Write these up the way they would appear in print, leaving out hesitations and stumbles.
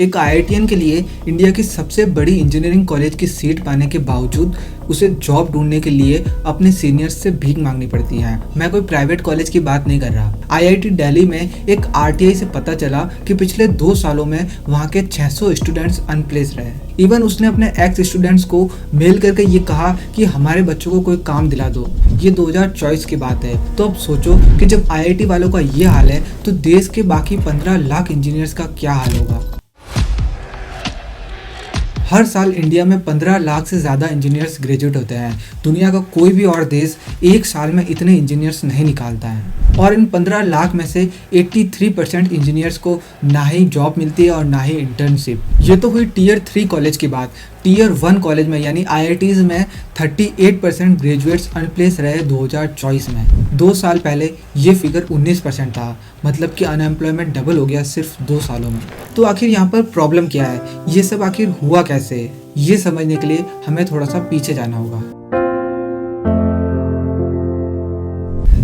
एक आईआईटीएन के लिए इंडिया की सबसे बड़ी इंजीनियरिंग कॉलेज की सीट पाने के बावजूद उसे जॉब ढूंढने के लिए अपने सीनियर्स से भीख मांगनी पड़ती है। मैं कोई प्राइवेट कॉलेज की बात नहीं कर रहा। आईआईटी दिल्ली में एक आरटीआई से पता चला कि पिछले 2 सालों में वहाँ के 600 स्टूडेंट्स अनप्लेस रहे। इवन उसने अपने एक्स स्टूडेंट्स को मेल करके ये कहा कि हमारे बच्चों को कोई काम दिला दो। ये 2024 की बात है। तो अब सोचो कि जब आईआईटी वालों का ये हाल है तो देश के बाकी 15 लाख इंजीनियर्स का क्या हाल होगा। हर साल इंडिया में 15 लाख से ज़्यादा इंजीनियर्स ग्रेजुएट होते हैं। दुनिया का कोई भी और देश एक साल में इतने इंजीनियर्स नहीं निकालता है। और इन 15 लाख में से 83% इंजीनियर्स को ना ही जॉब मिलती है और ना ही इंटर्नशिप। ये तो हुई टियर 3 कॉलेज की बात। टियर 1 कॉलेज में यानी आईआईटीज़ में 38% ग्रेजुएट्स अनप्लेस रहे 2024 में। 2 साल पहले ये फिगर 19% था। मतलब कि अनएम्प्लॉयमेंट डबल हो गया सिर्फ 2 सालों में। तो आखिर यहाँ पर प्रॉब्लम क्या है, ये सब आखिर हुआ कैसे, ये समझने के लिए हमें थोड़ा सा पीछे जाना होगा।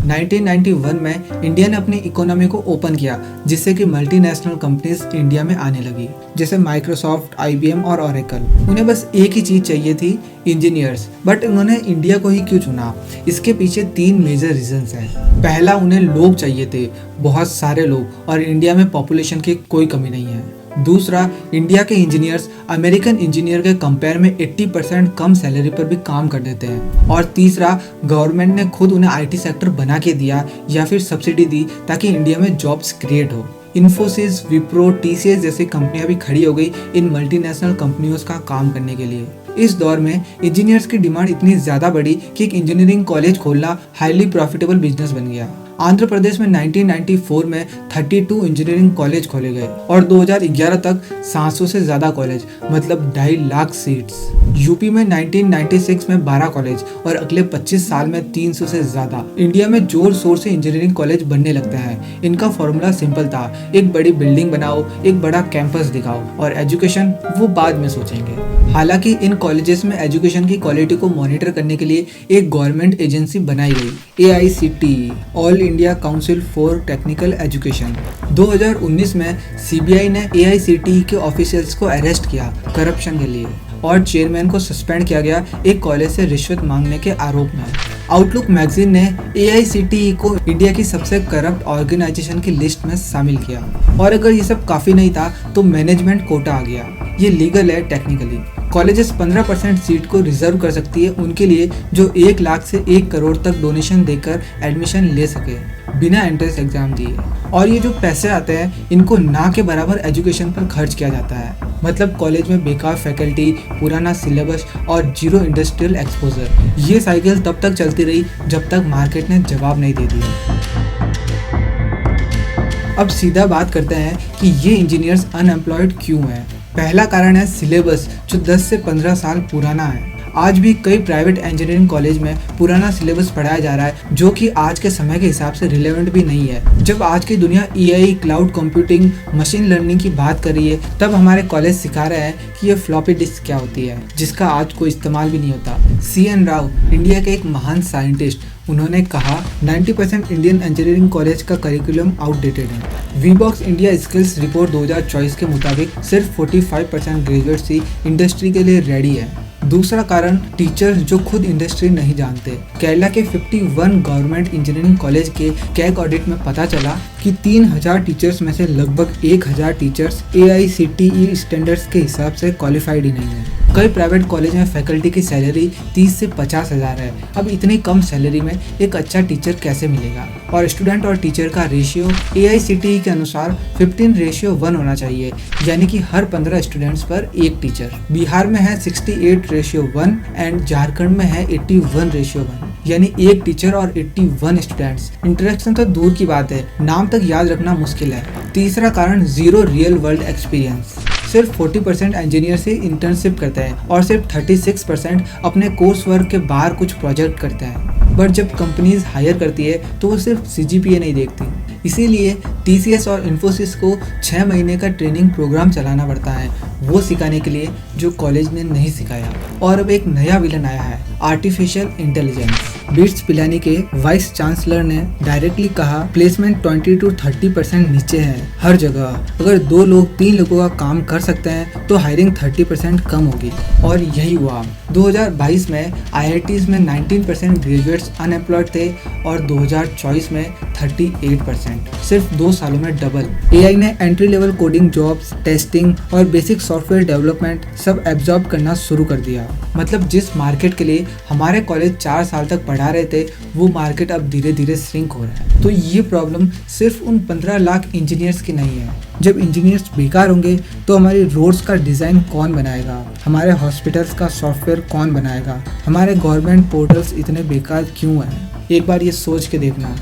1991 में इंडिया ने अपनी इकोनॉमी को ओपन किया, जिससे कि मल्टीनेशनल कंपनीज इंडिया में आने लगी, जैसे माइक्रोसॉफ्ट, आईबीएम और ओरेकल। उन्हें बस एक ही चीज़ चाहिए थी, इंजीनियर्स। बट उन्होंने इंडिया को ही क्यों चुना? इसके पीछे 3 मेजर रीजंस हैं। पहला, उन्हें लोग चाहिए थे, बहुत सारे लोग, और इंडिया में पॉपुलेशन की कोई कमी नहीं है। दूसरा, इंडिया के इंजीनियर्स अमेरिकन इंजीनियर के कंपेयर में 80% कम सैलरी पर भी काम कर देते हैं। और तीसरा, गवर्नमेंट ने खुद उन्हें आईटी सेक्टर बना के दिया या फिर सब्सिडी दी ताकि इंडिया में जॉब्स क्रिएट हो। इन्फोसिस, विप्रो, टीसीएस जैसी कंपनियां भी खड़ी हो गई इन मल्टीनेशनल कंपनियों का काम करने के लिए। इस दौर में इंजीनियर्स की डिमांड इतनी ज़्यादा बढ़ी कि एक इंजीनियरिंग कॉलेज खोलना हाईली प्रॉफिटेबल बिजनेस बन गया। आंध्र प्रदेश में 1994 में 32 इंजीनियरिंग कॉलेज खोले गए और 2011 तक 700 से ज़्यादा कॉलेज, मतलब 2.5 लाख सीट्स। यूपी में 1996 में 12 कॉलेज और अगले 25 साल में 300 से ज़्यादा। इंडिया में जोर शोर से इंजीनियरिंग कॉलेज बनने लगते हैं। इनका फॉर्मूला सिंपल था, एक बड़ी बिल्डिंग बनाओ, एक बड़ा कैंपस दिखाओ, और एजुकेशन वो बाद में सोचेंगे। हालांकि इन कॉलेजेस में एजुकेशन की क्वालिटी को मॉनिटर करने के लिए एक गवर्नमेंट एजेंसी बनाई गई, AICTE, all India council for technical education. 2019 में सीबीआई ने AICTE के ऑफिशियल्स को अरेस्ट किया करप्शन के लिए, और चेयरमैन को सस्पेंड किया गया एक कॉलेज से रिश्वत मांगने के आरोप में। आउटलुक मैगजीन ने AICTE को इंडिया की सबसे करप्ट ऑर्गेनाइजेशन की लिस्ट में शामिल किया। और अगर ये सब काफ़ी नहीं था तो मैनेजमेंट कोटा आ गया। ये लीगल है टेक्निकली। कॉलेजेस 15% सीट को रिजर्व कर सकती है उनके लिए जो 1 लाख से 1 करोड़ तक डोनेशन देकर एडमिशन ले सके बिना एंट्रेंस एग्जाम दिए। और ये जो पैसे आते हैं इनको ना के बराबर एजुकेशन पर खर्च किया जाता है। मतलब कॉलेज में बेकार फैकल्टी, पुराना सिलेबस और जीरो इंडस्ट्रियल एक्सपोजर। ये साइकिल तब तक चलती रही जब तक मार्केट ने जवाब नहीं दे दिया। अब सीधा बात करते हैं कि ये इंजीनियर्स अनएम्प्लॉयड क्यों हैं। पहला कारण है सिलेबस, जो 10 से 15 साल पुराना है। आज भी कई प्राइवेट इंजीनियरिंग कॉलेज में पुराना सिलेबस पढ़ाया जा रहा है, जो कि आज के समय के हिसाब से रिलेवेंट भी नहीं है। जब आज की दुनिया AI, cloud computing, machine learning की बात कर रही है, तब हमारे कॉलेज सिखा रहे हैं कि ये फ्लॉपी डिस्क क्या होती है, जिसका आज कोई इस्तेमाल भी नहीं होता। CN राव, इंडिया के एक महान साइंटिस्ट, उन्होंने कहा 90% इंडियन इंजीनियरिंग कॉलेज का करिकुलम आउटडेटेड है। वीबॉक्स इंडिया स्किल्स रिपोर्ट 2024 के मुताबिक सिर्फ 45% ग्रेजुएट्स ही इंडस्ट्री के लिए रेडी है। दूसरा कारण, टीचर्स जो खुद इंडस्ट्री नहीं जानते। केरला के 51 गवर्नमेंट इंजीनियरिंग कॉलेज के कैग ऑडिट में पता चला कि 3000 टीचर्स में से लगभग 1000 टीचर्स AICTE स्टैंडर्ड्स के हिसाब से क्वालिफाइड ही नहीं है। कई प्राइवेट कॉलेज में फैकल्टी की सैलरी 30 से 50 हज़ार है। अब इतनी कम सैलरी में एक अच्छा टीचर कैसे मिलेगा? और स्टूडेंट और टीचर का रेशियो AICTE के अनुसार 15:1 होना चाहिए, यानी कि हर 15 स्टूडेंट्स पर एक टीचर। बिहार में है 68:1 एंड झारखंड में है 81:1, यानी एक टीचर और 81 स्टूडेंट्स। इंटरेक्शन तो दूर की बात है, नाम तक याद रखना मुश्किल है। तीसरा कारण, जीरो रियल वर्ल्ड एक्सपीरियंस। सिर्फ 40% इंजीनियर से इंटर्नशिप करते हैं और सिर्फ 36% अपने कोर्स वर्क के बाहर कुछ प्रोजेक्ट करते हैं। बट जब कंपनीज हायर करती है तो वो सिर्फ CGPA नहीं देखती, इसीलिए TCS और इन्फोसिस को 6 महीने का ट्रेनिंग प्रोग्राम चलाना पड़ता है वो सिखाने के लिए जो कॉलेज ने नहीं सिखाया। और अब एक नया विलन आया है, आर्टिफिशियल इंटेलिजेंस। बिट्स पिलानी के वाइस चांसलर ने डायरेक्टली कहा प्लेसमेंट 20 to 30% नीचे है हर जगह। अगर 2 लोग 3 लोगों का काम कर सकते हैं तो हायरिंग 30% कम होगी। और यही हुआ। 2022 में IITs में 19% ग्रेजुएट्स अनएम्प्लॉयड थे और 2024 में 38%, सिर्फ 2 सालों में डबल। AI ने entry level coding jobs, testing और बेसिक सॉफ्टवेयर डेवलपमेंट सब एब्जॉर्ब करना शुरू कर दिया। मतलब जिस मार्केट के लिए हमारे कॉलेज 4 साल तक पढ़ा रहे थे वो मार्केट अब धीरे धीरे श्रिंक हो रहा है। तो ये प्रॉब्लम सिर्फ उन 15 लाख इंजीनियर्स की नहीं है। जब इंजीनियर्स बेकार होंगे तो हमारी रोड्स का डिज़ाइन कौन बनाएगा, हमारे हॉस्पिटल्स का सॉफ्टवेयर कौन बनाएगा, हमारे गवर्नमेंट पोर्टल्स इतने बेकार क्यों हैं? एक बार ये सोच के देखना।